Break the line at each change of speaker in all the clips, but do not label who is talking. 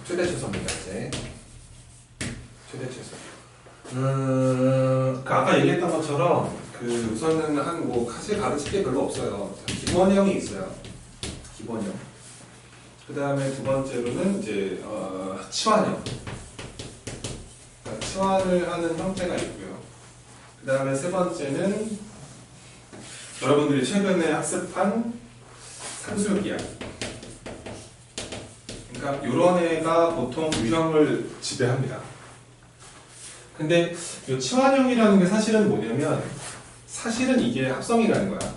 최대 최소입니다. 이제 최대 최소. 그 아까 얘기했던 것처럼 그 우선은 한 뭐 사실 가르칠 게 별로 없어요. 기본형이 있어요. 기본형. 그 다음에 두 번째로는 이제 치환형. 그러니까 치환을 하는 형태가 있고요. 그 다음에 세 번째는 여러분들이 최근에 학습한 산술기하. 그러니까 이런 애가 보통 유형을 지배합니다. 근데 이 치환형이라는 게 사실은 뭐냐면 사실은 이게 합성이라는 거야.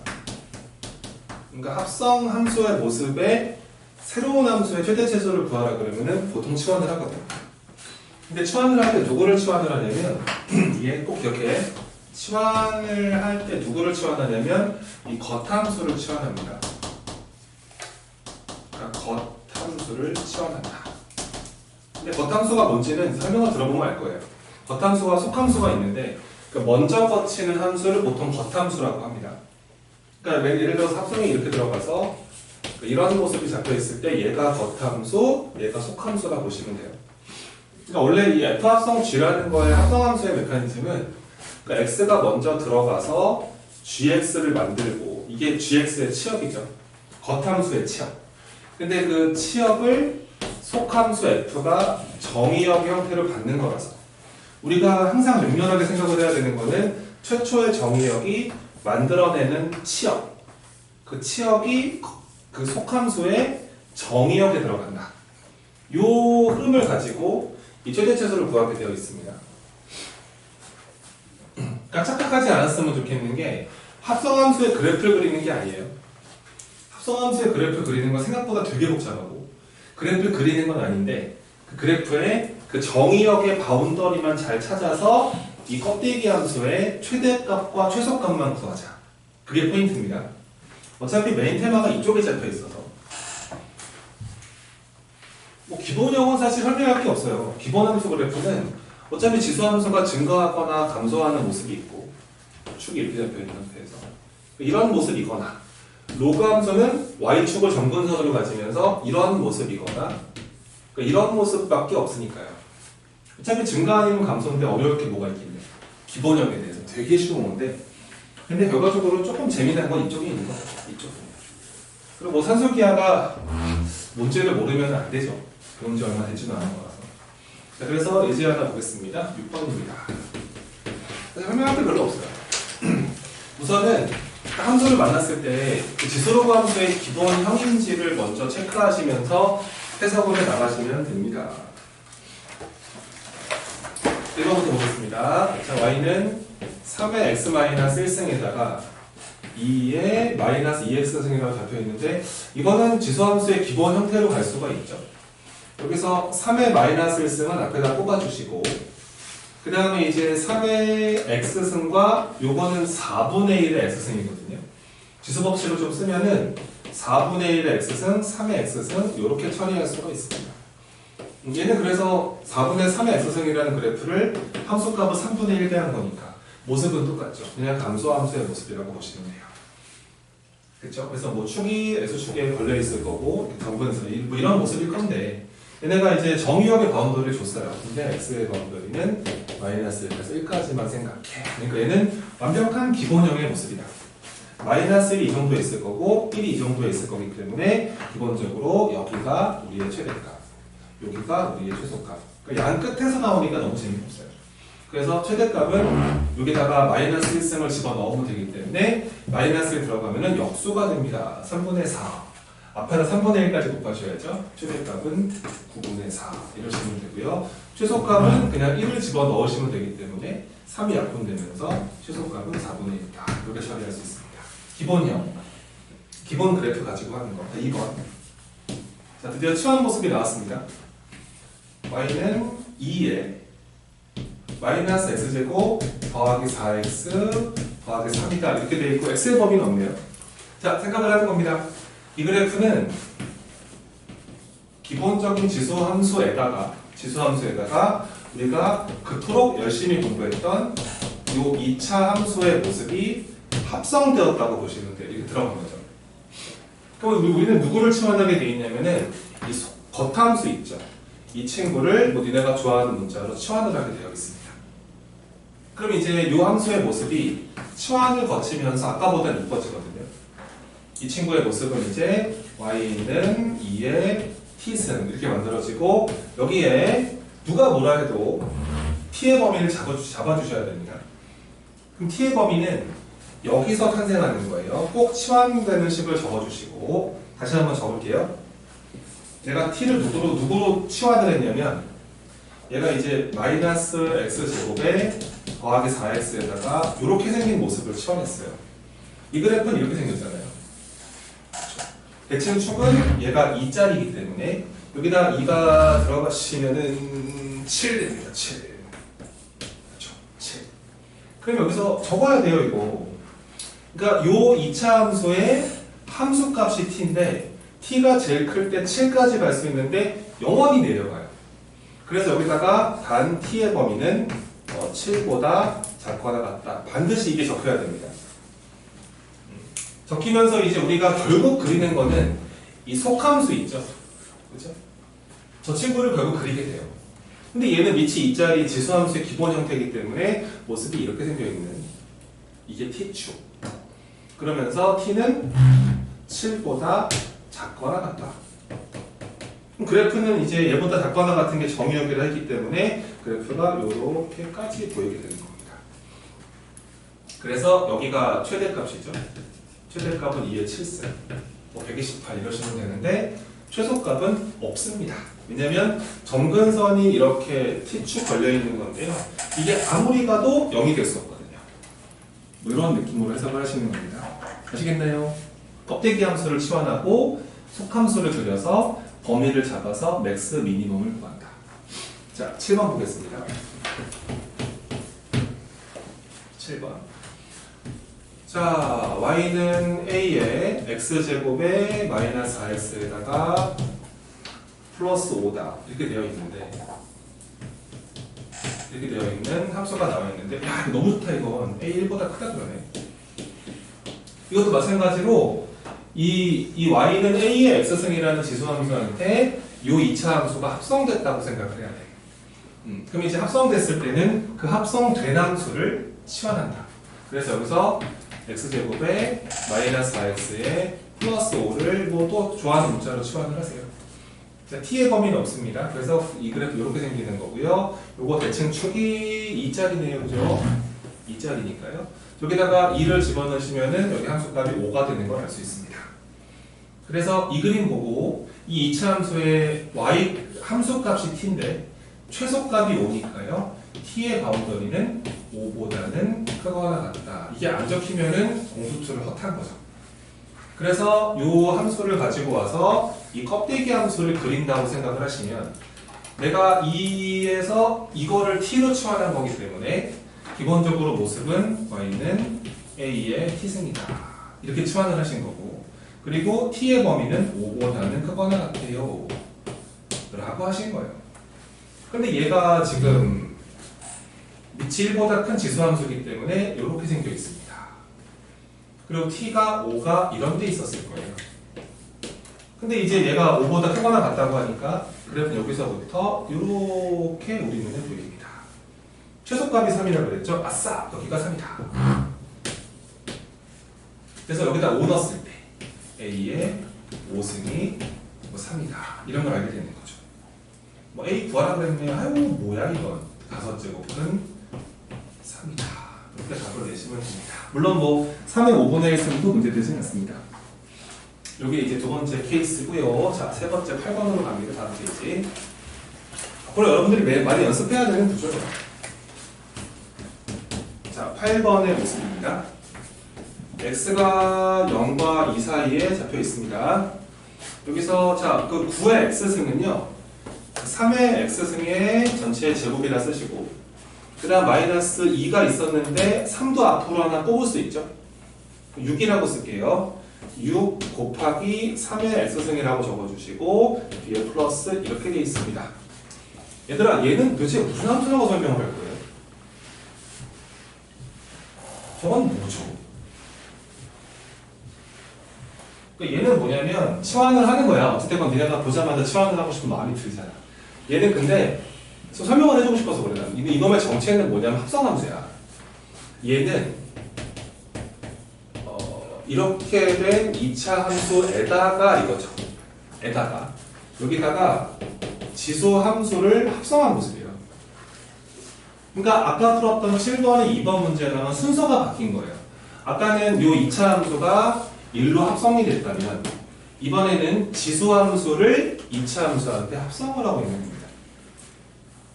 그러니까 합성 함수의 모습에 새로운 함수의 최대 최소를 구하라 그러면은 보통 치환을 하거든. 근데 치환을 할 때 누구를 치환을 하냐면 이게 꼭 기억해. 치환을 할 때 누구를 치환하냐면 이 겉함수를 치환합니다. 그러니까 겉함수를 치환한다. 근데 겉함수가 뭔지는 설명을 들어보면 알 거예요. 겉함수와 속함수가 있는데 먼저 거치는 함수를 보통 겉함수라고 합니다. 그러니까 예를 들어서 합성이 이렇게 들어가서 이런 모습이 잡혀 있을 때 얘가 겉함수, 얘가 속함수라고 보시면 돼요. 그러니까 원래 이 F합성 G라는 거의 합성함수의 메커니즘은 그러니까 X가 먼저 들어가서 GX를 만들고 이게 GX의 치역이죠. 겉함수의 치역. 근데 그 치역을 속함수 F가 정의역 형태로 받는 거라서 우리가 항상 명료하게 생각을 해야 되는 거는 최초의 정의역이 만들어내는 치역. 그 치역이 그 속함수의 정의역에 들어간다. 요 흐름을 가지고 이 최대 최소를 구하게 되어 있습니다. 그러니까 착각하지 않았으면 좋겠는 게 합성함수의 그래프를 그리는 게 아니에요. 합성함수의 그래프 그리는 건 생각보다 되게 복잡하고 그래프 그리는 건 아닌데 그 그래프에 그 정의역의 바운더리만 잘 찾아서 이 껍데기 함수의 최대값과 최소값만 구하자. 그게 포인트입니다. 어차피 메인 테마가 이쪽에 잡혀 있어서 뭐 기본형은 사실 설명할 게 없어요. 기본 함수 그래프는 어차피 지수 함수가 증가하거나 감소하는 모습이 있고 축이 이렇게 잡혀 있는 상태에서 이런 모습이거나 로그 함수는 y축을 점근선으로 가지면서 이런 모습이거나 이런 모습밖에 없으니까요. 어차피 증가 아니면 감소인데 어려울 게 뭐가 있겠냐. 기본형에 대해서 되게 쉬운 건데 근데 결과적으로 조금 재미난 건 이쪽에 있는 거 같아요. 이쪽입니다. 그리고 뭐 산술기하가 문제를 모르면 안 되죠. 배운 지 얼마 되지도 않은 거라서. 자, 그래서 예제 하나 보겠습니다. 6번입니다. 설명할 게 별로 없어요. 우선은 함수를 만났을 때 그 지수로그 함수의 기본 형인지를 먼저 체크하시면서 해석을 해 나가시면 됩니다. 1번부터 보겠습니다. 자, y는 3의 x-1승에다가 2의 마이너스 2x승이라고 잡혀 있는데 이거는 지수함수의 기본 형태로 갈 수가 있죠. 여기서 3의 마이너스 1승은 앞에다 꼽아주시고 그 다음에 이제 3의 x승과 요거는 4분의 1의 x승이거든요. 지수법칙을 좀 쓰면은 4분의 1의 x승, 3의 x승 이렇게 처리할 수가 있습니다. 얘는 그래서 4분의 3의 x승이라는 그래프를 함수값을 3분의 1 대한 거니까 모습은 똑같죠. 그냥 감소함수의 모습이라고 보시면 돼요. 그렇죠? 그래서 뭐 축이 x축에 걸려 있을 거고 점근선 뭐 이런 모습일 건데 얘네가 이제 정의역의 바운더리를 줬어요. 근데 x의 바운더리는 마이너스 1에서 1까지만 생각해. 그러니까 얘는 완벽한 기본형의 모습이다. 마이너스 1이 이 정도에 있을 거고 1이 이 정도에 있을 거기 때문에 기본적으로 여기가 우리의 최대값, 여기가 우리의 최소값. 그러니까 양 끝에서 나오니까 너무 재미없어요. 그래서 최대값은 여기다가 마이너스 1승을 집어넣으면 되기 때문에 마이너스 1 들어가면 역수가 됩니다. 3분의 4. 앞에다 3분의 1까지 곱하셔야죠. 최대값은 9분의 4 이러시면 되고요. 최소값은 그냥 1을 집어넣으시면 되기 때문에 3이 약분되면서 최소값은 4분의 1이다. 이렇게 처리할 수 있습니다. 기본형. 기본 그래프 가지고 하는 거. 2번. 자, 드디어 치환 모습이 나왔습니다. y는 2에 마이너스 x제곱 더하기 4x 더하기 3이다. 이렇게 되어 있고 x의 범위는 없네요. 자, 생각을 하는 겁니다. 이 그래프는 기본적인 지수함수에다가 우리가 그토록 열심히 공부했던 이 2차 함수의 모습이 합성되었다고 보시면 돼요. 이렇게 들어간 거죠. 그럼 우리는 누구를 치환하게 돼 있냐면은 이 겉함수 있죠. 이 친구를 뭐 니네가 좋아하는 문자로 치환을 하게 되어 있습니다. 그럼 이제 이 함수의 모습이 치환을 거치면서 아까보다 이뻐지거든요. 이 친구의 모습은 이제 y는 2의 t승 이렇게 만들어지고 여기에 누가 뭐라 해도 t의 범위를 잡아주셔야 됩니다. 그럼 t의 범위는 여기서 탄생하는 거예요. 꼭 치환되는 식을 적어주시고 다시 한번 적을게요. 내가 t를 누구로 치환을 했냐면 얘가 이제 마이너스 x제곱에 더하기 4x에다가 이렇게 생긴 모습을 치환했어요. 이 그래프는 이렇게 생겼잖아요. 대칭 축은 얘가 2짜리이기 때문에 여기다 2가 들어가시면은 7됩니다. 7. 그렇죠? 7. 그럼 여기서 적어야 돼요, 이거. 그러니까 요 2차 함수의 함수값이 t인데 t가 제일 클 때 7까지 갈 수 있는데 영원히 내려가요. 그래서 여기다가 단 t의 범위는 7보다 작거나 같다. 반드시 이게 적혀야 됩니다. 적히면서 이제 우리가 결국 그리는 거는 이 속함수 있죠. 그죠? 저 친구를 결국 그리게 돼요. 근데 얘는 밑이 2짜리 지수함수의 기본 형태이기 때문에 모습이 이렇게 생겨있는 이게 t축. 그러면서 t는 7보다 작거나 같다. 그래프는 이제 얘보다 작거나 같은 게 정의역이라 했기 때문에 그래프가 이렇게까지 보이게 되는 겁니다. 그래서 여기가 최대값이죠. 최대값은 2의 7승, 128 이러시면 되는데 최소값은 없습니다. 왜냐면 점근선이 이렇게 t축 걸려있는 건데요. 이게 아무리 가도 0이 될 수 없거든요. 뭐 이런 느낌으로 해석을 하시는 겁니다. 아시겠나요? 껍데기 함수를 치환하고 속함수를 그려서 범위를 잡아서 맥스 미니멈을 구한다. 자, 7번 보겠습니다. 7번. 자, y는 a에 x제곱에 마이너스 4x에다가 플러스 5다. 이렇게 되어 있는데 이렇게 되어 있는 함수가 나와 있는데 야, 이거 너무 좋다 이건. a1보다 크다 그러네. 이것도 마찬가지로 이 y는 a의 x승이라는 지수함수한테 이 2차 함수가 합성됐다고 생각을 해야 돼. 그럼 이제 합성됐을 때는 그 합성된 함수를 치환한다. 그래서 여기서 x제곱에 마이너스 4x에 플러스 5를 뭐 또 좋아하는 문자로 치환을 하세요. 자, t의 범위는 없습니다. 그래서 이 그래프 이렇게 생기는 거고요. 요거 대칭 축이 2짜리네요. 그죠? 2짜리니까요. 여기다가 2를 집어넣으시면은 여기 함수값이 5가 되는 걸 알 수 있습니다. 그래서 이 그림 보고 이 2차 함수의 y 함수값이 t인데 최소값이 5니까요. t의 바운더리는 5보다는 크거나 같다. 이게 안 적히면은 공수표를 헛한 거죠. 그래서 이 함수를 가지고 와서 이 껍데기 함수를 그린다고 생각을 하시면 내가 2에서 이거를 t로 치환한 거기 때문에 기본적으로 모습은 y는 a의 t승이다. 이렇게 치환을 하신 거고 그리고 t의 범위는 5보다는 크거나 같아요. 라고 하신 거예요. 근데 얘가 지금 밑이 1보다 큰 지수함수이기 때문에 이렇게 생겨 있습니다. 그리고 t가 5가 이런 데 있었을 거예요. 근데 이제 얘가 5보다 크거나 같다고 하니까 그래프는 여기서부터 이렇게 우리 눈에 보입니다. 최소값이 3이라고 그랬죠? 아싸! 여기가 3이다. 그래서 여기다 5 넣었을 때 A의 5승이 3이다. 이런 걸 알게 되는 거죠. 뭐 A 구하라 그랬네. 아유 뭐야 이건. 5제곱은 3이다. 이렇게 답을 내시면 됩니다. 물론 뭐 3의 5분의 1승도 문제되지는 않습니다. 여기 이제 두 번째 케이스고요. 자, 세 번째 8번으로 갑니다. 다음 페이지. 앞으로 여러분들이 많이 연습해야 되는 구조죠. 자, 8번의 모습입니다. x가 0과 2 사이에 잡혀 있습니다. 여기서 자, 그 9의 x승은요. 3의 x승의 전체 제곱이라 쓰시고 그 다음 마이너스 2가 있었는데 3도 앞으로 하나 뽑을 수 있죠. 6이라고 쓸게요. 6 곱하기 3의 x승이라고 적어주시고 뒤에 플러스 이렇게 돼 있습니다. 얘들아 얘는 도대체 무슨 함수라고 설명을 할 거예요? 저건 뭐죠? 그러니까 얘는 뭐냐면 치환을 하는 거야. 어쨌든 니네가 보자마자 치환을 하고 싶은 마음이 들잖아. 얘는 근데 설명을 해주고 싶어서 그래. 난 이놈의 정체는 뭐냐면 합성함수야. 얘는 이렇게 된 2차 함수에다가 이거죠. 에다가 여기다가 지수 함수를 합성한 모습이에요. 그러니까 아까 풀었던 7번의 2번 문제랑은 순서가 바뀐 거예요. 아까는 요 2차 함수가 1로 합성이 됐다면 이번에는 지수 함수를 2차 함수한테 합성을 하고 있는 겁니다.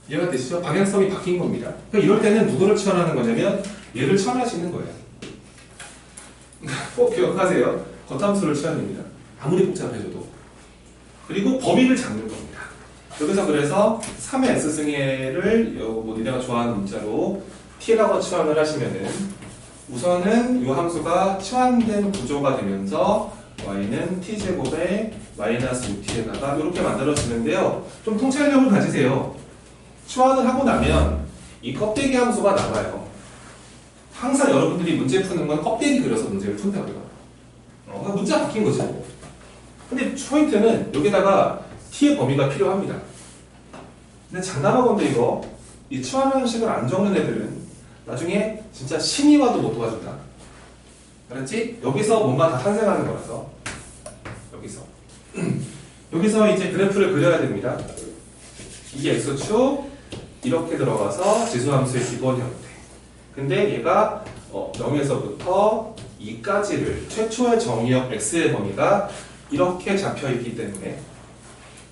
이해가 되시죠? 방향성이 바뀐 겁니다. 그러니까 이럴 때는 누구를 치환하는 거냐면 얘를 치환하시는 거예요. 꼭 기억하세요. 겉함수를 치환합니다. 아무리 복잡해져도. 그리고 범위를 잡는 겁니다. 여기서 그래서 3의 x승의를 뭐 니네가 좋아하는 문자로 t라고 치환을 하시면은 우선은 이 함수가 치환된 구조가 되면서 y는 t제곱에 마이너스 6t에다가 이렇게 만들어지는데요. 좀 통찰력을 가지세요. 치환을 하고 나면 이 껍데기 함수가 나와요. 항상 여러분들이 문제 푸는 건 껍데기 그려서 문제를 푼다고요. 문제가 바뀐 거죠. 근데 포인트는 여기다가 t의 범위가 필요합니다. 근데 장담하건대 이거 이 치환하는 식을 안 적는 애들은 나중에 진짜 신이 와도 못 도와준다. 알았지? 여기서 뭔가 다 탄생하는 거라서 여기서 이제 그래프를 그려야 됩니다. 이 x축 이렇게 들어가서 지수함수의 기본 형태. 근데 얘가 0에서부터 2까지를 최초의 정의역 x의 범위가 이렇게 잡혀있기 때문에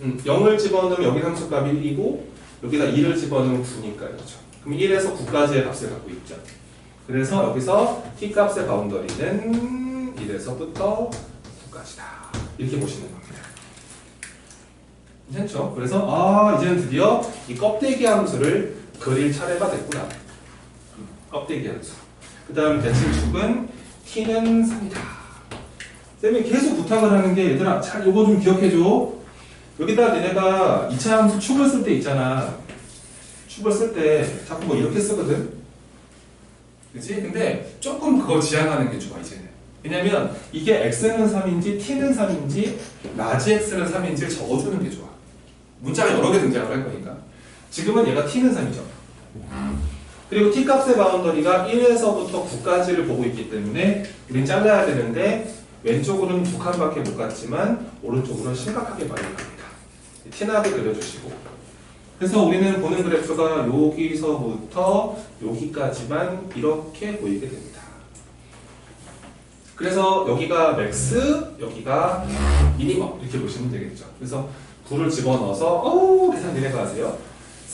0을 집어넣으면 여기 함수값이 1이고 여기다 2를 집어넣으면 9니까 이거죠. 그럼 1에서 9까지의 값을 갖고 있죠. 그래서 여기서 t값의 바운더리는 1에서부터 9까지다. 이렇게 보시는 겁니다. 괜찮죠? 그래서 이제는 드디어 이 껍데기 함수를 그릴 차례가 됐구나. 껍데기 함수. 그 다음 대칭축은 t는 3이다. 쌤이 계속 부탁을 하는 게 얘들아 잘 요거 좀 기억해줘. 여기다 얘네가 2차 함수 축을 쓸 때 있잖아. 축을 쓸 때 자꾸 뭐 이렇게 쓰거든. 그치? 근데 조금 그거 지양하는 게 좋아 이제는. 왜냐면 이게 x는 3인지 t는 3인지 라지 x는 3인지를 적어주는 게 좋아. 문자가 여러 개 등장을 할 거니까. 지금은 얘가 t는 3이죠. 그리고 t값의 바운더리가 1에서부터 9까지를 보고 있기 때문에 우린 잘라야 되는데 왼쪽으로는 2칸밖에 못 갔지만 오른쪽으로는 심각하게 많이 갑니다. 티나게 그려주시고. 그래서 우리는 보는 그래프가 여기서부터 여기까지만 이렇게 보이게 됩니다. 그래서 여기가 맥스, 여기가 미니멈 이렇게 보시면 되겠죠. 그래서 9를 집어넣어서 계산 니네가 하세요.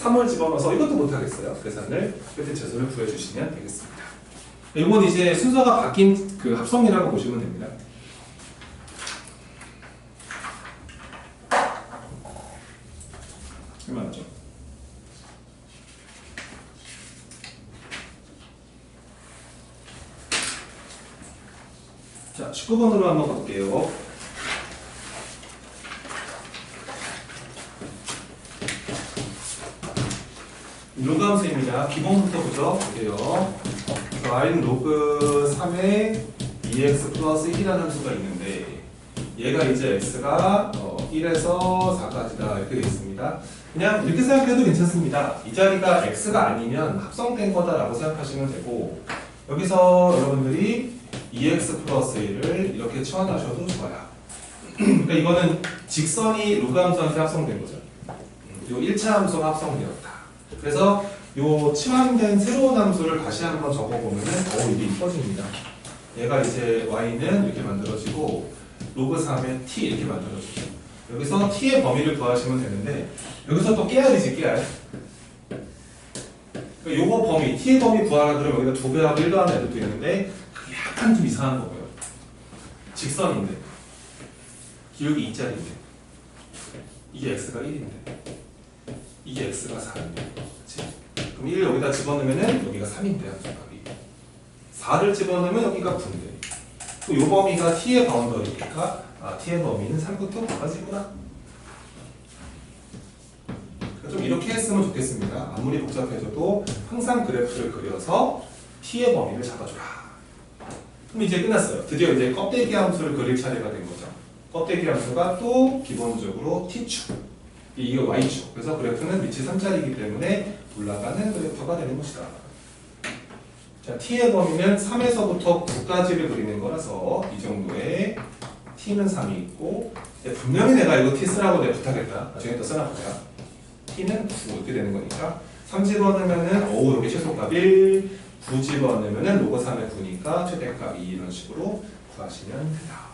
3을 집어넣어서 이것도 못하겠어요. 계산을 끝에 제수를 구해주시면 되겠습니다. 이건 이제 순서가 바뀐 그 합성이라고 보시면 됩니다. 얼마죠? 자, 19번으로 한번 갈게요. 로그 함수입니다. 기본부터 보죠. 볼게요. y는 로그 3의 2x 플러스 1이라는 함수가 있는데 얘가 이제 x가 1에서 4까지다 이렇게 되어 있습니다. 그냥 이렇게 생각해도 괜찮습니다. 이 자리가 x가 아니면 합성된 거다라고 생각하시면 되고 여기서 여러분들이 2x 플러스 1을 이렇게 치환하셔도 좋아요. 그러니까 이거는 직선이 로그 함수한테 합성된 거죠. 요 1차 함수가 합성되었다. 그래서 요 치환된 새로운 함수를 다시 한번 적어보면은 이게 이뻐집니다. 얘가 이제 y는 이렇게 만들어지고 로그 3의 t 이렇게 만들어지죠. 여기서 t의 범위를 구하시면 되는데 여기서 또 깨알이지 깨알. 그러니까 요거 범위 t의 범위 구하라 그러면 여기다 2배하고 1 더하는 애들도 있는데 그게 약간 좀 이상한 거고요. 직선인데 기울기 2짜리인데 이게 x가 1인데 이게 x가 4인데 그치? 그럼 1을 여기다 집어넣으면 여기가 3인데 함수값이 4를 집어넣으면 여기가 9인데 또 요 범위가 t의 바운더리니까 t의 범위는 3부터 9까지구나. 좀 이렇게 했으면 좋겠습니다. 아무리 복잡해져도 항상 그래프를 그려서 t의 범위를 잡아줘라. 그럼 이제 끝났어요. 드디어 이제 껍데기 함수를 그릴 차례가 된 거죠. 껍데기 함수가 또 기본적으로 t축. 이게 y축. 그래서 그래프는 밑이 3자리이기 때문에 올라가는 그래프가 되는 것이다. 자, t의 범위는 3에서부터 9까지를 그리는 거라서 이 정도에 t는 3이 있고, 분명히 내가 이거 t 쓰라고 내가 부탁했다. 나중에 또 써놔 보자. t는 9 이렇게 되는 거니까 3 집어넣으면은 여기 최소값 1, 9 집어넣으면은 로그 3의 9니까 최대값 2 이런 식으로 구하시면 된다.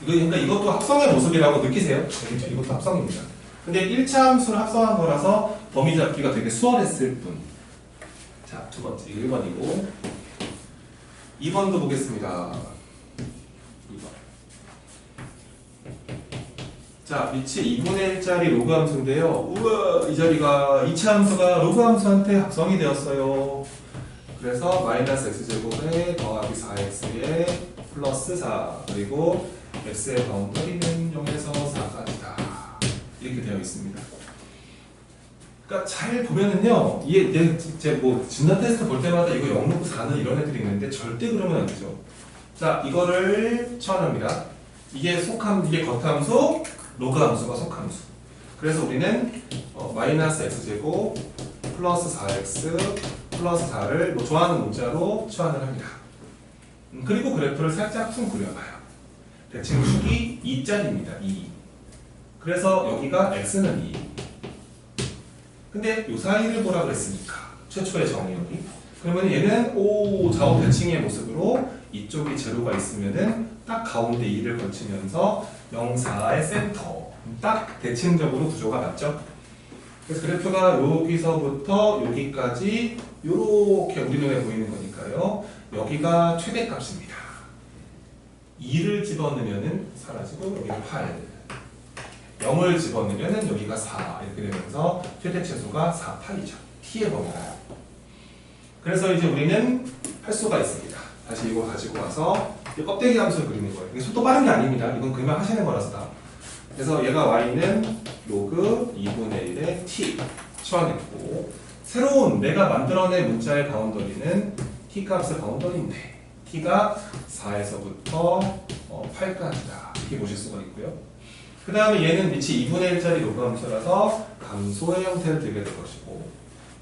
그러니까 이것도 합성의 모습이라고 느끼세요? 이것도 합성입니다. 근데 1차 함수를 합성한 거라서 범위 잡기가 되게 수월했을 뿐. 자, 두 번째 1번이고 2번도 보겠습니다. 2번. 자, 밑이 2분의 1짜리 로그 함수인데요. 우와, 이 자리가 2차 함수가 로그 함수한테 합성이 되었어요. 그래서 마이너스 x제곱에 더하기 4x에 플러스 4 그리고 x의 바운더리는 0에서 4까지다. 이렇게 되어 있습니다. 그러니까 잘 보면은요, 이게 이제 뭐 진단 테스트 볼 때마다 이거 0 놓고 4는 이런 애들이 있는데 절대 그러면 안 되죠. 자, 이거를 처한합니다. 이게 겉함수, 로그 함수가 속함수. 그래서 우리는 마이너스 x제곱 플러스 4x 플러스 4를 뭐 좋아하는 문자로 처한을 합니다. 그리고 그래프를 살짝 쿵 그려봐요. 대칭축이 2짜리입니다. 2. 그래서 여기가 x는 2. 근데 요 사이를 보라 그랬으니까 최초의 정의역이. 그러면 얘는 좌우 대칭의 모습으로 이쪽이 제로가 있으면은 딱 가운데 2를 걸치면서 0, 4의 센터. 딱 대칭적으로 구조가 맞죠? 그래서 그래프가 여기서부터 여기까지 이렇게 우리 눈에 보이는 거니까요. 여기가 최대값입니다. 2를 집어넣으면 사라지고 여기가 8, 0을 집어넣으면 여기가 4 이렇게 되면서 최대 최소가 4, 8이죠. t의 범위가요. 그래서 이제 우리는 할 수가 있습니다. 다시 이거 가지고 와서 이 껍데기 함수를 그리는 거예요. 이게 속도 빠른 게 아닙니다. 이건 그냥 하시는 거라서 다. 그래서 얘가 y는 로그 2분의 1의 t 치환했고, 새로운 내가 만들어낸 문자의 바운더리는 t 값의 바운더리인데 t가 4에서부터 8까지다 이렇게 보실 수가 있고요. 그 다음에 얘는 밑이 2분의 1짜리 로그 함수라서 감소의 형태를 띠게 될 것이고,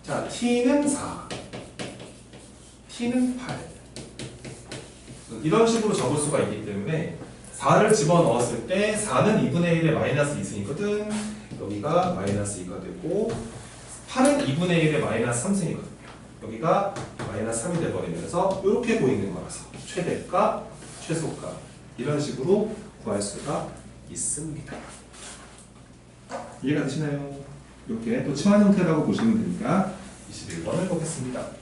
자, t는 4, t는 8 이런 식으로 적을 수가 있기 때문에 4를 집어넣었을 때 4는 2분의 1에 마이너스 2승이거든. 여기가 마이너스 2가 되고 8은 2분의 1에 마이너스 3승이거든요. 여기가 마이너스 3이 돼버리면서 이렇게 보이는 거라서 최대값, 최소값 이런 식으로 구할 수가 있습니다. 이해가 되시나요? 이렇게 또 치환 형태라고 보시면 되니까 21번을 보겠습니다.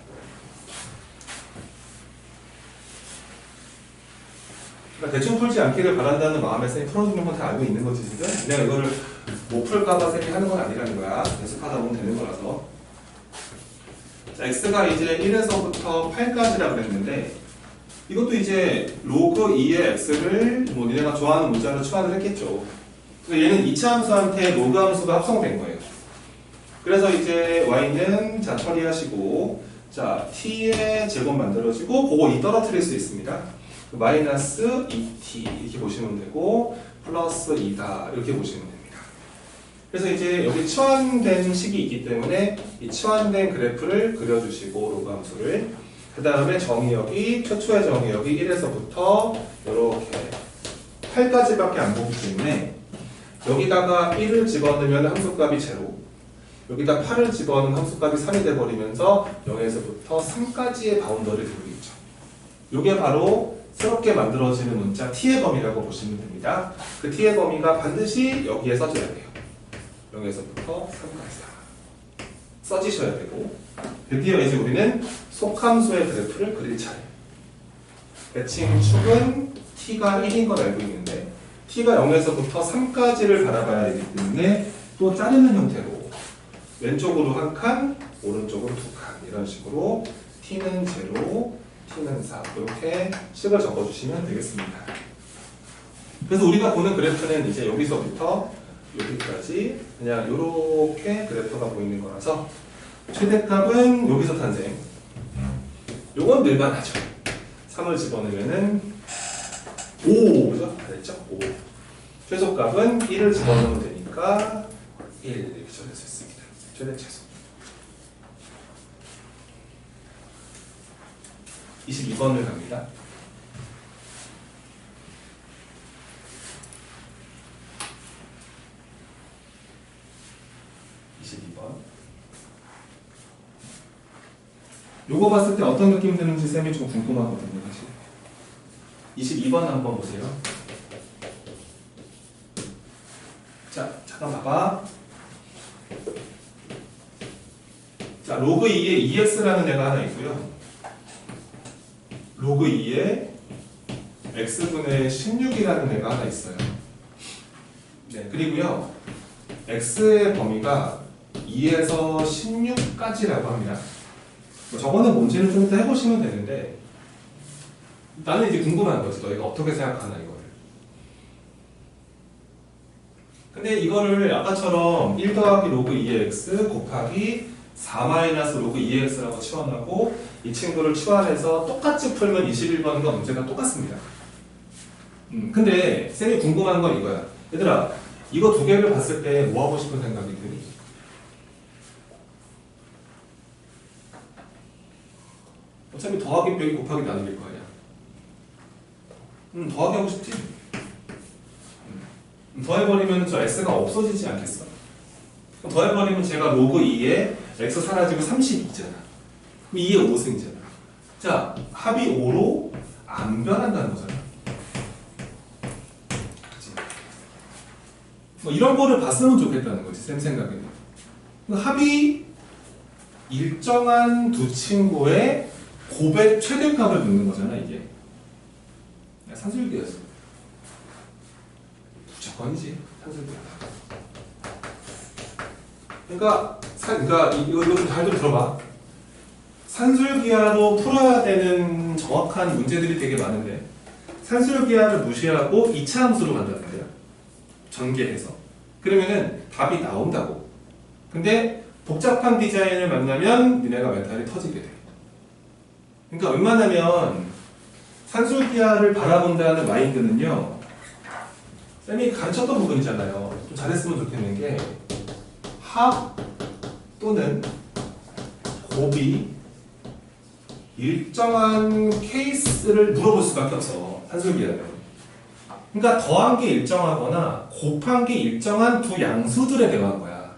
그러니까 대충 풀지 않기를 바란다는 마음에 쌤이 풀어주는 건 다 알고 있는 거지 지금? 내가 이거를 못 풀까봐 쌤이 하는 건 아니라는 거야. 연습하다 보면 되는 거라서. 자, x가 이제 1에서부터 8까지라고 그랬는데 이것도 이제 로그 2의 x를 뭐 니네가 좋아하는 문자로 추환을 했겠죠. 그래서 얘는 2차 함수한테 로그 함수가 합성된 거예요. 그래서 이제 y는 자 처리하시고, 자 t의 제곱 만들어지고 그거 2 떨어뜨릴 수 있습니다. 마이너스 2t 이렇게 보시면 되고 플러스 2다 이렇게 보시면 됩니다. 그래서 이제 여기 치환된 식이 있기 때문에 이 치환된 그래프를 그려주시고 로그 함수를, 그 다음에 정의역이 최초의 정의역이 1에서부터 이렇게 8까지밖에 안 보기 때문에 여기다가 1을 집어넣으면 함수값이 제로, 여기다 8을 집어넣은 함수값이 3이 돼버리면서 0에서부터 3까지의 바운더를 들고 있죠. 이게 바로 새롭게 만들어지는 문자 t의 범위라고 보시면 됩니다. 그 t의 범위가 반드시 여기에 써줘야 돼요. 0에서부터 3까지 써지셔야 되고, 드디어 이제 우리는 속함수의 그래프를 그릴 차례. 대칭축은 t가 1인 걸 알고 있는데 t가 0에서부터 3까지를 바라봐야 되기 때문에 또 자르는 형태로 왼쪽으로 한 칸, 오른쪽으로 두 칸 이런 식으로 t는 0, t는 4 이렇게 식을 적어주시면 되겠습니다. 그래서 우리가 보는 그래프는 이제 여기서부터 여기까지 그냥 이렇게 그래프가 보이는 거라서 최대값은 여기서 탄생. 요건 늘만하죠. 3을 집어넣으면은 5, 그죠? 잘했죠? 5. 최소값은 1을 집어넣으면 되니까 1 이렇게 적을 수 있습니다. 최대 최소. 22번을 갑니다. 요거 봤을 때 어떤 느낌 드는지 쌤이 좀 궁금하거든요, 사실. 22번 한번 보세요. 자, 잠깐 봐봐. 자, 로그 2에 EX라는 애가 하나 있고요. 로그 2에 X분의 16이라는 애가 하나 있어요. 네, 그리고요. X의 범위가 2에서 16까지라고 합니다. 저거는 뭔지는 좀 이따 해보시면 되는데 나는 이제 궁금한 거지. 너희가 어떻게 생각하나 이거를. 근데 이거를 아까처럼 1 더하기 로그 2의 x 곱하기 4 마이너스 로그 2의 x라고 치환하고 이 친구를 치환해서 똑같이 풀면 21번과 문제가 똑같습니다. 근데 쌤이 궁금한 건 이거야. 얘들아, 이거 두 개를 봤을 때 뭐 하고 싶은 생각이 드니? 어차피 더하기 빼기 곱하기 나누기일 거 아니야. 더하기 하고 싶지? 더해버리면 저 x가 없어지지 않겠어? 그럼 더해버리면 제가 로그 2에 x 사라지고 32잖아. 그럼 2의 5승이잖아. 자, 합이 5로 안 변한다는 거잖아. 그치? 뭐 이런 거를 봤으면 좋겠다는 거지, 쌤 생각에는. 합이 일정한 두 친구의 곱의 최대값을 묻는 거잖아, 이게. 산술기였어. 무조건이지, 산술기야. 그러니까 이거 좀 잘 좀 들어봐. 산술기하로 풀어야 되는 정확한 문제들이 되게 많은데 산술기하를 무시하고 2차 함수로 간다는데요. 전개해서. 그러면은 답이 나온다고. 근데 복잡한 디자인을 만나면 니네가 멘탈이 터지게 돼. 그러니까 웬만하면 산술기하를 바라본다는 마인드는요. 쌤이 가르쳤던 부분이잖아요. 좀 잘했으면 좋겠는 게 합 또는 곱이 일정한 케이스를 물어볼 수밖에 없어. 산술기하는. 그러니까 더한 게 일정하거나 곱한 게 일정한 두 양수들에 대한 거야.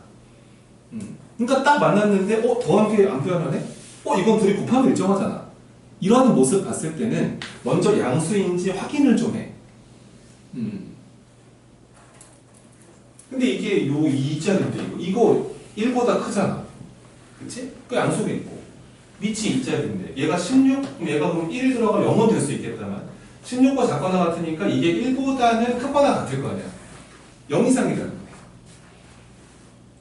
그러니까 딱 만났는데 더한 게 안 표현하네? 이건 둘이 곱하면 일정하잖아. 이러한 모습 봤을 때는 먼저 양수인지 확인을 좀 해. 근데 이게 요 2자리인데 이거 1보다 크잖아. 그치? 그 양수겠고 밑이 2자리인데 얘가 16, 얘가 그럼 1 들어가 0은 될 수 있겠다만 16과 작거나 같으니까 이게 1보다는 크거나 같을 거 아니야. 0 이상이라는 거야.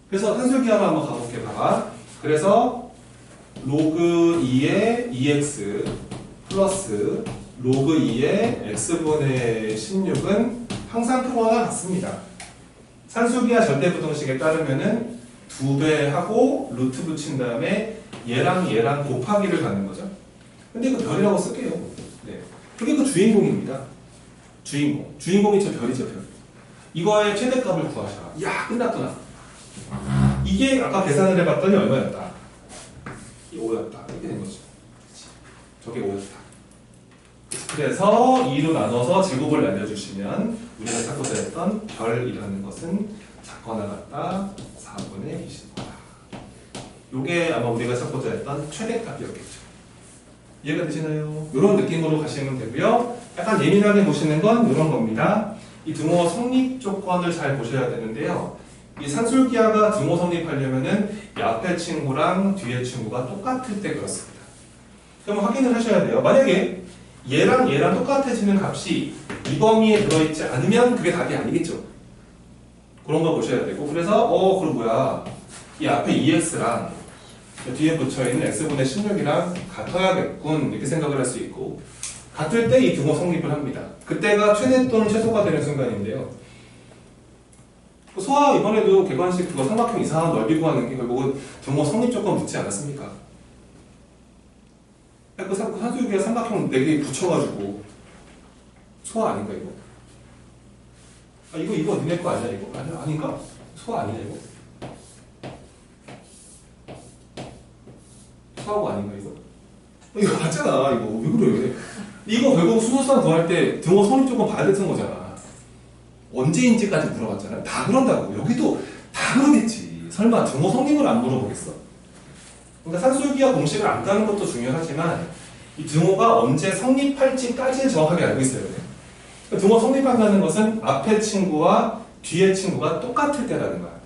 그래서 산술기하로 한번 가볼게. 봐봐. 그래서 로그 2의 2x 플러스 로그 2의 x분의 16은 항상 크거나 같습니다. 산술기하 절대부등식에 따르면은 2배 하고 루트 붙인 다음에 얘랑 얘랑 곱하기를 갖는 거죠. 근데 이거 별이라고 쓸게요. 네. 그게 그 주인공입니다. 주인공이 저 별이죠, 별. 이거의 최대값을 구하셔라. 야, 끝났구나. 이게 아까 계산을 해봤더니 얼마였다? 이 5였다. 이렇게 된 거죠. 저게 5였다. 그래서 2로 나눠서 제곱을 날려주시면 우리가 찾고자 했던 별이라는 것은 작거나 같다 4분의 20보다. 요게 아마 우리가 찾고자 했던 최대값이었겠죠. 이해가 되시나요? 이런 느낌으로 가시면 되고요. 약간 예민하게 보시는 건 이런 겁니다. 이 등호 성립 조건을 잘 보셔야 되는데요. 이 산술기하가 등호 성립하려면은 이 앞에 친구랑 뒤에 친구가 똑같을 때 그렇습니다. 그럼 확인을 하셔야 돼요. 만약에 얘랑 얘랑 똑같아지는 값이 이 범위에 들어있지 않으면 그게 답이 아니겠죠. 그런 거 보셔야 되고. 그래서 그럼 뭐야, 이 앞에 2x랑 뒤에 붙여있는 x분의 16이랑 같아야겠군 이렇게 생각을 할 수 있고, 같을 때 이 등호 성립을 합니다. 그때가 최대 또는 최소가 되는 순간인데요. 소아 이번에도 객관식 그거 삼각형 이상한 넓이 구하는 게 결국은 등호 성립 조건 묻지 않았습니까? 그 산술기하 삼각형 4개 붙여가지고 소아 아닌가 이거? 아, 이거 니네 거 아니야, 이거? 아니야, 아닌가? 소화 아니야, 이거? 소화고 아닌가, 이거? 이거 맞잖아, 이거. 왜 그래? 이거 결국 수소수한 구할 때 등호 선이 조금 봐야 되는 거잖아. 언제인지까지 물어봤잖아. 다 그런다고. 여기도 다 그러겠지. 설마 등호 성립을 안 물어보겠어? 그러니까 산술기하 공식을 안 까는 것도 중요하지만 이 등호가 언제 성립할지까지는 정확하게 알고 있어야 돼. 그러니까 등호 성립한다는 것은 앞에 친구와 뒤에 친구가 똑같을 때라는 거야.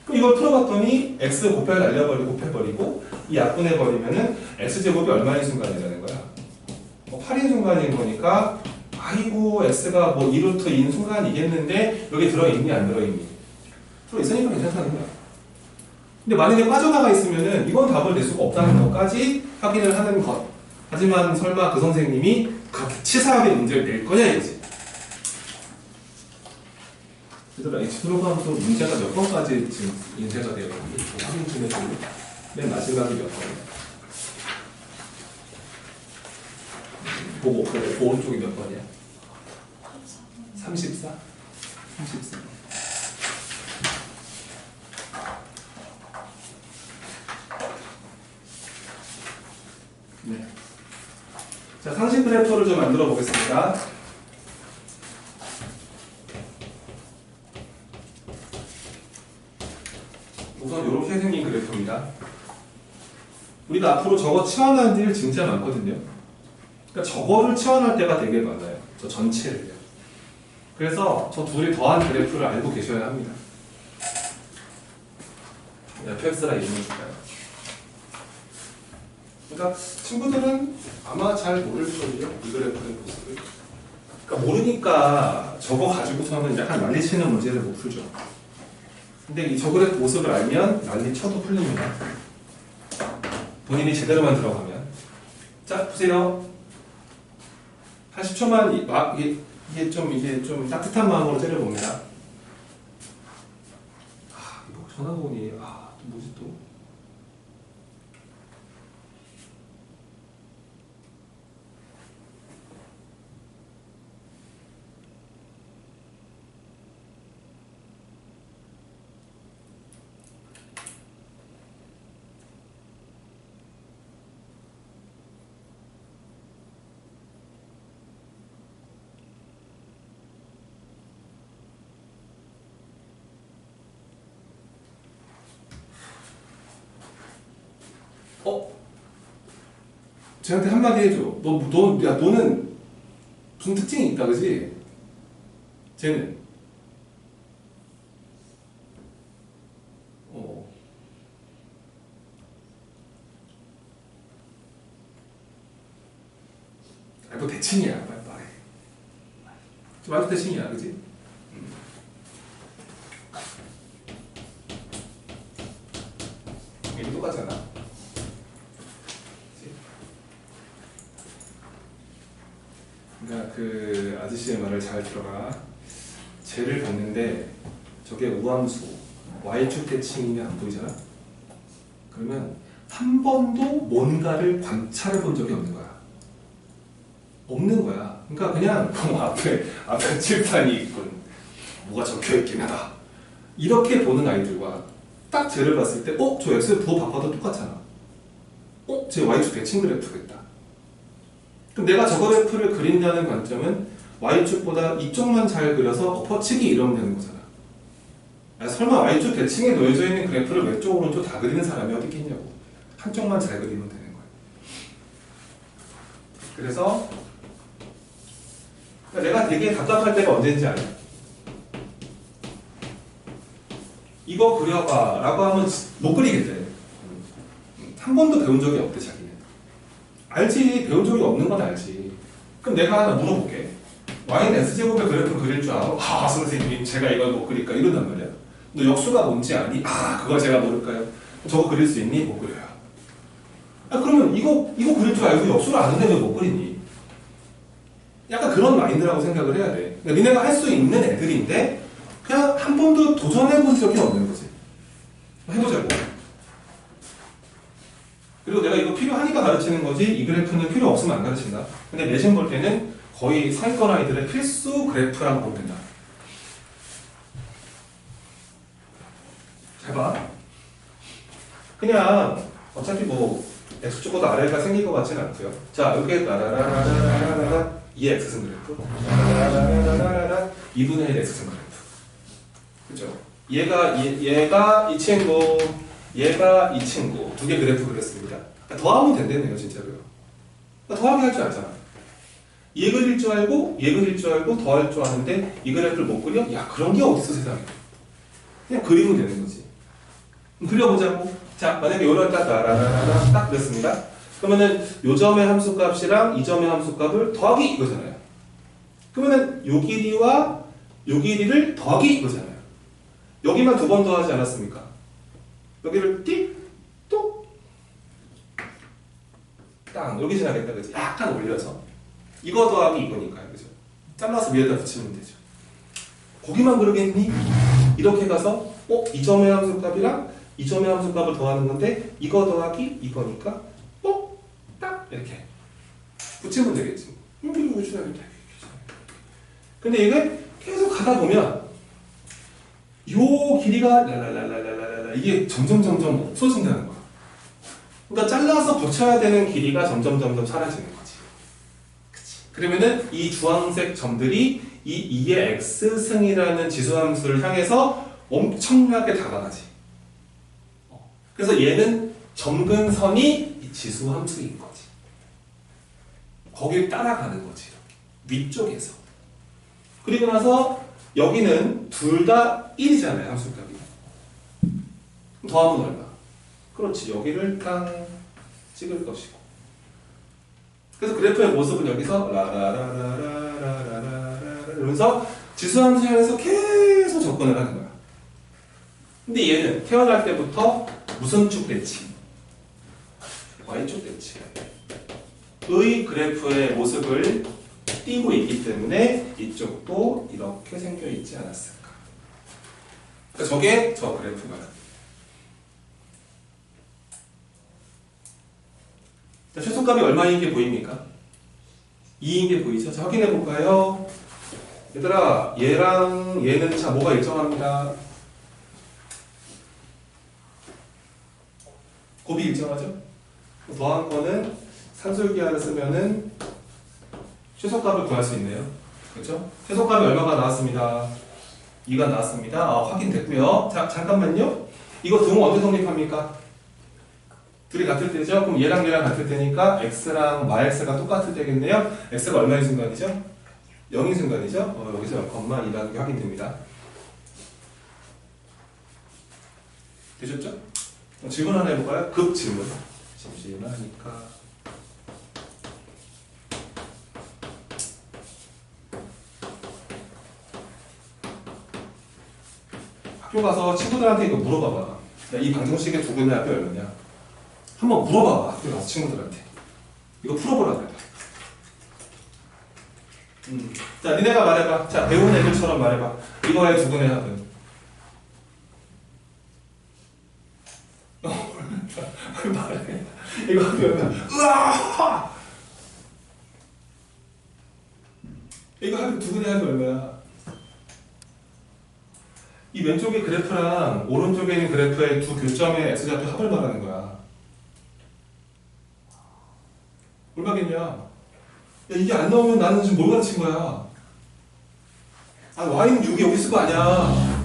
그럼 이걸 풀어봤더니 x 곱해 날려버리고 곱해버리고 이 약분해버리면은 x제곱이 얼마인 순간이라는 거야. 8인 순간인 거니까 아이고 x가 뭐 2루트인 순간이겠는데 여기 들어있니 안 들어있니? 들어있으니까 괜찮다는 거야. 근데 만약에 빠져나가 있으면은 이건 답을 낼 수가 없다는 것까지 확인을 하는 것. 하지만 설마 그 선생님이 그렇게 치사하게 문제를 낼 거냐 이거지. 얘들아, 이 지도로가면서 문제가 몇 번까지 지금 인쇄가 되어 있는지 확인 좀 해볼래? 맨 마지막이 몇 번이야? 보고, 그래, 그 오른쪽이 몇 번이야? 34? 34. 네. 자, 상식 그래프를 좀 만들어 보겠습니다. 우선 이렇게 생긴 그래프입니다. 우리가 앞으로 저거 치환하는 일 진짜 많거든요. 그러니까 저거를 치환할 때가 되게 많아요. 저 전체를요. 그래서 저 둘이 더한 그래프를 알고 계셔야 합니다. fx라 이름을 줄까요? 그러니까 친구들은 아마 잘 모를 거예요. 이 그래프의 모습을. 그러니까 모르니까 저거 가지고서는 약간 난리치는 문제를 못 풀죠. 근데 이 저 그래프 모습을 알면 난리 쳐도 풀립니다. 본인이 제대로만 들어가면. 자, 보세요. 80초만 이게 좀 따뜻한 마음으로 때려봅니다. 아, 이거 전화가 오니, 또 뭐지 또? 쟤한테 한마디 해줘. 너는 무슨 특징이 있다, 그지? 쟤는. 너 대칭이야. 빨리 말해. 완전 대칭이야, 그지? 이거 똑같잖아. 그러니까 그 아저씨의 말을 잘 들어라. 쟤를 봤는데 저게 우함수 y축 대칭이 안 보이잖아. 그러면 한 번도 뭔가를 관찰해 본 적이 없는 거야. 없는 거야. 그러니까 그냥 앞에 칠판이 있군. 뭐가 적혀 있긴 하다. 이렇게 보는 아이들과 딱 쟤를 봤을 때, 저 x 부호 바꿔도 똑같잖아. 쟤 y축 대칭 그래프겠다. 그럼 내가 저 그래프를 그린다는 관점은 y축보다 이쪽만 잘 그려서 엎어치기 이러면 되는 거잖아. 설마 y축 대칭에 놓여져 있는 그래프를 왼쪽 오른쪽 다 그리는 사람이 어디 있겠냐고. 한쪽만 잘 그리면 되는 거야. 그래서 내가 되게 답답할 때가 언제인지 알아? 이거 그려봐 라고 하면 못 그리겠대. 한 번도 배운 적이 없대 자기는. 알지. 배운 적이 없는 건 알지. 그럼 내가 하나 물어볼게. y는 x제곱의 그래프 그릴 줄 알아? 선생님 제가 이걸 못 그릴까? 이런단 말이야. 너 역수가 뭔지 아니? 그걸 제가 모를까요? 저거 그릴 수 있니? 못 그려요. 그러면 이거 그릴 줄 알고 역수를 아는데 왜 못 그리니? 약간 그런 마인드라고 생각을 해야 돼. 그러니까 니네가 할 수 있는 애들인데 그냥 한 번도 도전해본 적이 없는 거지. 해보자고. 그리고 내가 이거 필요하니까 가르치는 거지 이 그래프는 필요 없으면 안 가르친다. 근데 내신 볼 때는 거의 상위권 아이들의 필수 그래프라고 보면 된다. 잘 봐. 그냥 어차피 뭐 x축보다 아래가 생길 것 같지는 않고요. 자, 여기 라라라라라라라 2의 x승 그래프, 라라라라라라 2분의 1 x승 그래프. 그죠? 얘가 이 친구, 얘가 이 친구 두 개 그래프 그렸습니다. 더하면 된다네요, 진짜로요. 더하기 할 줄 알잖아. 얘 그릴 줄 알고, 얘 그릴 줄 알고, 더할 줄 아는데 이 그래프를 못 그려? 야, 그런 게 어딨어, 세상에. 그냥 그리면 되는 거지. 그려보자고. 자, 만약에 요런 딱 그렸습니다. 그러면은 요 점의 함수값이랑 이 점의 함수값을 더하기 이거잖아요. 그러면은 요 길이와 요 길이를 더하기 이거잖아요. 여기만 두 번 더하지 않았습니까? 여기를 띡, 똑, 땅. 여기 지나겠다, 그지? 약간 올려서. 이거 더하기 이거니까요, 그죠? 잘라서 위에다 붙이면 되죠. 거기만 그러겠니? 이렇게 가서, 이 점의 함수값이랑 이 점의 함수값을 더하는 건데, 이거 더하기 이거니까, 딱, 이렇게. 붙이면 되겠지. 이거 지나겠다. 근데 이게 계속 가다 보면, 요 길이가 랄랄랄랄랄랄라 이게 점점 없어진다는 거야. 그러니까 잘라서 붙여야 되는 길이가 점점 사라지는 거지. 그치. 그러면은 이 주황색 점들이 이 2의 x승이라는 지수함수를 향해서 엄청나게 다가가지. 그래서 얘는 점근선이 이 지수함수인 거지. 거길 따라가는 거지. 위쪽에서. 그리고 나서 여기는 둘 다 1이잖아요, 함수값이. 더하면 얼마? 그렇지, 여기를 딱 찍을 것이고. 그래서 그래프의 모습은 여기서 라라라라라라라라 이러면서 지수함수 향해서 계속 접근을 하는 거야. 근데 얘는 태어날 때부터 무슨 쪽 대칭? Y쪽 대칭. 의 그래프의 모습을 띄고 있기 때문에 이쪽도 이렇게 생겨 있지 않았을까. 그러니까 저게 저 그래프가. 자, 최소값이 얼마인 게 보입니까? 2인 게 보이죠? 자, 확인해 볼까요? 얘들아, 얘랑 얘는 자 뭐가 일정합니다. 곱이 일정하죠? 더한 거는 산술기하를 쓰면은 최소값을 구할 수 있네요. 그렇죠? 최소값이 얼마가 나왔습니다. 2가 나왔습니다. 확인됐고요. 자, 잠깐만요. 이거 등호 언제 성립합니까? 둘이 같을 때죠? 그럼 얘랑 같을 때니까 x랑 yx가 똑같을 때겠네요. x가 얼마인 순간이죠? 0인 순간이죠? 여기서 0,2라는 게 확인됩니다. 되셨죠? 질문 하나 해볼까요? 급 질문. 심심하니까. 학교 가서 친구들한테 이거 물어봐봐. 야, 이 방정식의 두 분의 합이 얼마냐? 한번 물어봐봐. 학교 가서 친구들한테. 이거 풀어보라 그래. 자, 니네가 말해봐. 자, 배운 애들처럼 말해봐. 이거의 두 분의 합은? 말해. 이거 합이 얼마야? 으아! 이거 합이 두 분의 합이 얼마야? 이 왼쪽의 그래프랑 오른쪽에 있는 그래프의 두 교점의 x좌표 합을 말하는 거야. 얼마겠냐? 야, 이게 안 나오면 나는 지금 뭘 가르친 거야? y는 6이 여기 있을 거 아니야.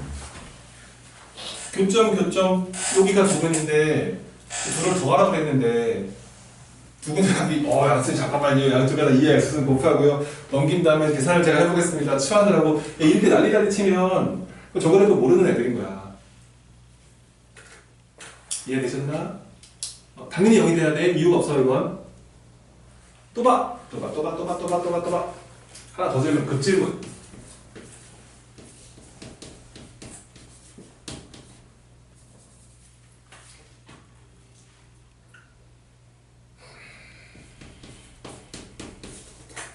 교점, 여기가 두 분인데 둘을 더하라고 했는데 두 분의 합이 야, 선생님 잠깐만요. 양쪽에다 2의 x는 곱하고요. 넘긴 다음에 계산을 제가 해보겠습니다. 치환을 하고 이렇게 난리다리 치면 저거라도 모르는 애들인 거야. 이해되셨나? 당연히 0이 돼야 돼. 이유가 없어, 이건. 또 봐. 하나 더 질문, 급질문.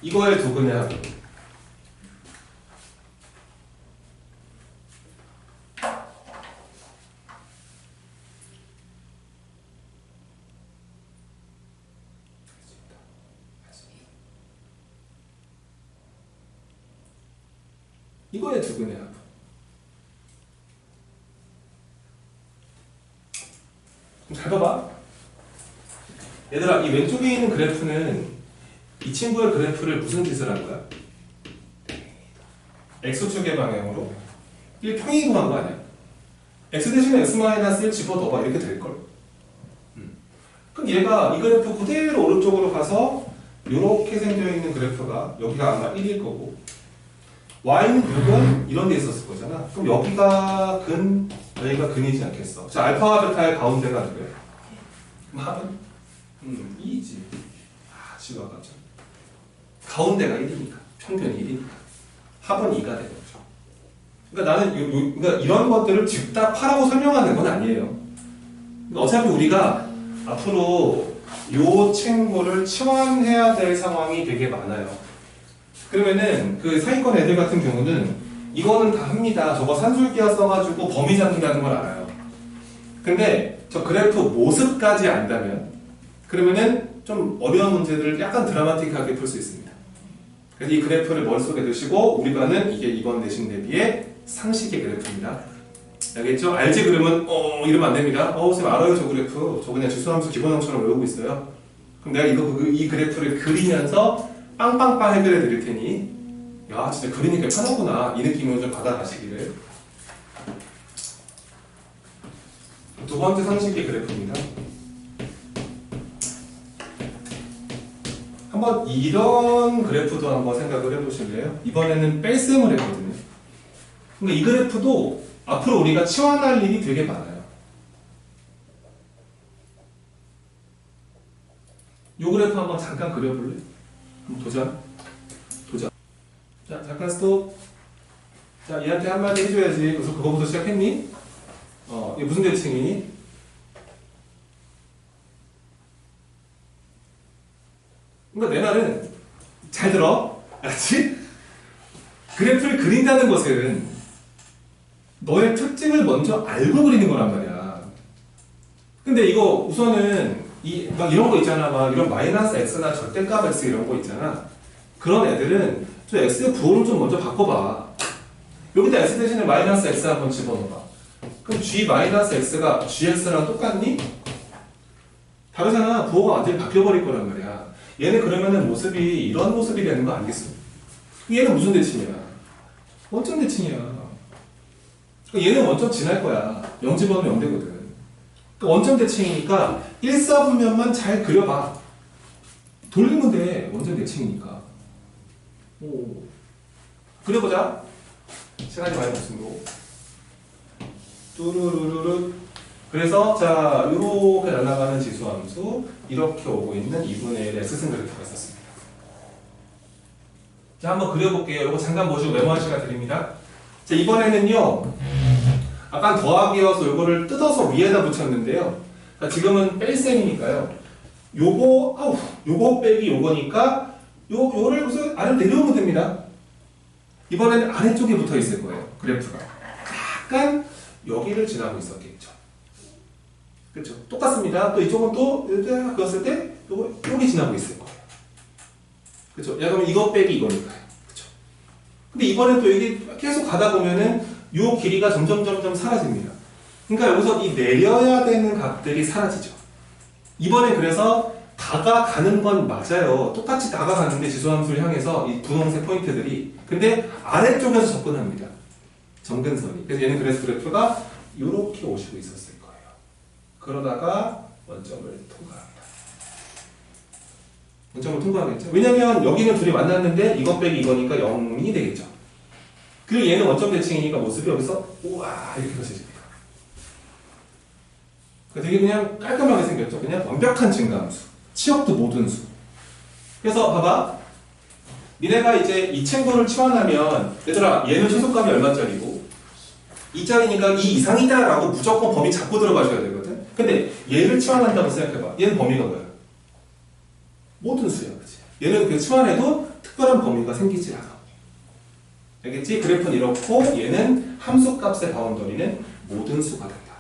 이거의 두 근의 합. 이거의 두 근의 합. 잘 봐봐. 얘들아, 이 왼쪽에 있는 그래프는 이 친구의 그래프를 무슨 짓을 한 거야? X축의 방향으로 1평이 구한 거 아니야? X 대신에 X-1 집어넣어봐. 이렇게 될걸? 그럼 얘가 이 그래프 그대로 오른쪽으로 가서 이렇게 생겨있는 그래프가 여기가 아마 1일 거고 Y는 6은 이런 데 있었을 거잖아. 그럼 여기가 근, 여기가 근이지 않겠어. 자, 알파와 베타의 가운데가 누구야? 그럼 합은? 2지. 아, 지워가죠. 가운데가 1이니까. 평균이 1이니까. 합은 2가 되는 거죠. 그러니까 나는 그러니까 이런 것들을 즉답하라고 설명하는 건 아니에요. 그러니까 어차피 우리가 앞으로 요 친구를 치환해야 될 상황이 되게 많아요. 그러면은 그 사이권 애들 같은 경우는 이거는 다 합니다. 저거 산술기하 써가지고 범위 잡는다는 걸 알아요. 근데 저 그래프 모습까지 안다면 그러면은 좀 어려운 문제들을 약간 드라마틱하게 풀 수 있습니다. 그래서 이 그래프를 머릿속에 두시고 우리 반은 이게 이번 내신 대비의 상식의 그래프입니다. 알겠죠? 알지? 그러면 이러면 안 됩니다. 선생님 알아요 저 그래프. 저 그냥 지수함수 기본형처럼 외우고 있어요. 그럼 내가 이 그래프를 그리면서 빵빵빵 해결해 드릴 테니 야 진짜 그리니까 편하구나 이 느낌으로 좀 받아가시기를. 두 번째 상식의 그래프입니다. 한번 이런 그래프도 한번 생각을 해보실래요? 이번에는 뺄셈을 했거든요. 그러니까 이 그래프도 앞으로 우리가 치환할 일이 되게 많아요. 이 그래프 한번 잠깐 그려볼래? 한번 도전. 자, 잠깐 스톱. 자, 얘한테 한마디 해줘야지. 그래서 그거부터 시작했니? 이게 무슨 대칭이니? 그러니까 내 말은 잘 들어. 알았지? 그래프를 그린다는 것은 너의 특징을 먼저 알고 그리는 거란 말이야. 근데 이거 우선은 막 이런 거 있잖아. 막 이런 마이너스 x나 절대값 x 이런 거 있잖아. 그런 애들은 저 x의 부호를 좀 먼저 바꿔봐. 여기다 x 대신에 마이너스 x 한번 집어넣어봐. 그럼 g 마이너스 x가 gx랑 똑같니? 다르잖아. 부호가 완전히 바뀌어버릴 거란 말이야. 얘는 그러면은 모습이 이런 모습이 되는 거 알겠어? 얘는 무슨 대칭이야? 원점 대칭이야. 얘는 원점 지날 거야. 0 집어넣으면 0되거든. 그러니까 원점 대칭이니까 1사분면만 잘 그려봐. 돌리면 돼. 원점 대칭이니까. 오. 그려보자. 시간이 많이 없습니다. 뚜루루루루. 그래서 자 이렇게 날아가는 지수함수 이렇게 오고 있는 2분의 1의 x승 그래프가 있었습니다. 자 한번 그려볼게요. 이거 잠깐 보시고 메모할 시간 드립니다. 자 이번에는요 아까 더하기여서 요거를 뜯어서 위에다 붙였는데요. 자, 지금은 뺄셈이니까요. 요거 빼기 요거니까 요를 그래서 아래로 내려오면 됩니다. 이번에는 아래쪽에 붙어 있을 거예요. 그래프가 약간 여기를 지나고 있었겠죠. 그렇죠? 똑같습니다. 또 이쪽은 또 그었을 때 여기 지나고 있을 거예요. 그렇죠? 야 그러면 이거 빼기 이거니까요. 그렇죠? 근데 이번엔 또 여기 계속 가다 보면은 요 길이가 점점 사라집니다. 그러니까 여기서 이 내려야 되는 값들이 사라지죠. 이번에 그래서 다가가는 건 맞아요. 똑같이 다가가는데 지수함수를 향해서 이 분홍색 포인트들이 근데 아래쪽에서 접근합니다. 점근선이. 그래서 얘는 그래서 그래프가 이렇게 오시고 있었을 거예요. 그러다가 원점을 통과합니다. 원점을 통과하겠죠. 왜냐면 여기는 둘이 만났는데 이것 빼기 이거니까 0이 되겠죠. 그리고 얘는 원점 대칭이니까 모습이 여기서 우와 이렇게 펼쳐집니다. 되게 그냥 깔끔하게 생겼죠. 그냥 완벽한 증가함수. 치역도 모든 수. 그래서 봐봐. 니네가 이제 이 친구를 치환하면 얘들아 얘는 최소값이 얼마짜리고 2짜리니까 2 이상이다 라고 무조건 범위 잡고 들어가셔야 되거든. 근데 얘를 치환한다고 생각해봐. 얘는 범위가 뭐야? 모든 수야. 그치? 얘는 그 치환해도 특별한 범위가 생기지 않아. 알겠지? 그래프는 이렇고 얘는 함수값의 바운더리는 모든 수가 된다.